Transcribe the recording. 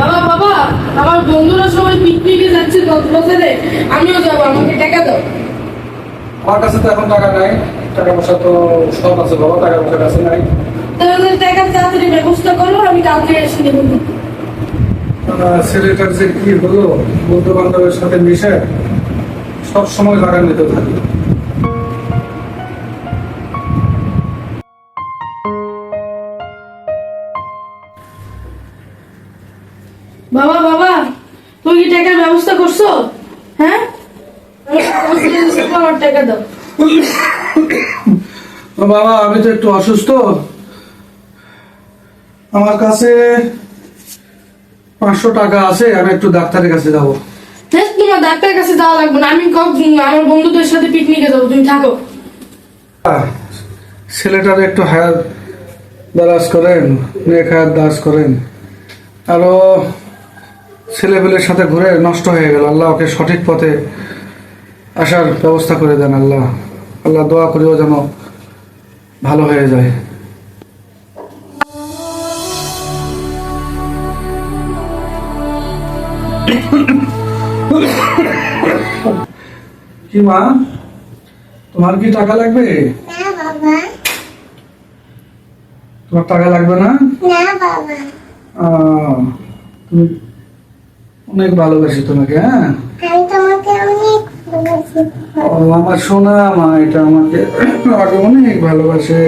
বাবা বাবা, আমার বন্ধুরা সবাই পিকনিকে যাচ্ছে কক্সবাজারে, আমিও যাবো, আমাকে টাকা দাও। আমার কাছে তো এখন টাকা নাই, টাকা পয়সা তো সব আছে বাবা, টাকা পয়সা কাছে নাই। তাহলে টাকার তাড়াতাড়ি ব্যবস্থা করো, আমি কালকে এসে নেবো। ছেলেটার যে কি হলো, বন্ধু বান্ধবের সাথে মিশে সব সময় টাকা নিতে থাকে। বাবা বাবা, তুমি কি টাকার ব্যবস্থা করছো? হ্যাঁ, আমার টাকা দাও। বাবা আমি তো একটু অসুস্থ, আমার কাছে 500 টাকা আছে, আমি একটু ডাক্তারের কাছে যাবো। হ্যাঁ, তোমার ডাক্তারের কাছে যাওয়া লাগবে না, আমি আমার বন্ধুদের সাথে পিকনিকে যাবো, তুমি থাকো। ছেলেটার একটু হায়াত দারাজ করেন, নেক হায়াত দারাজ করেন। আরো ছেলেপেলের সাথে ঘুরে নষ্ট হয়ে গেল, আল্লাহ ওকে সঠিক পথে আসার ব্যবস্থা করে দেন। আল্লাহ আল্লাহ দোয়া করেও যেন ভালো হয়ে যায়। কি মা, তোমার কি টাকা লাগবে? না বাবা, তোমার টাকা লাগবে না? না বাবা, তুমি অনেক ভালোবাসি তোমাকে। হ্যাঁ, আমি তোমাকে অনেক ভালোবাসি। ও আমার সোনা মা, এটা আমাকে আমাকে অনেক ভালোবাসে।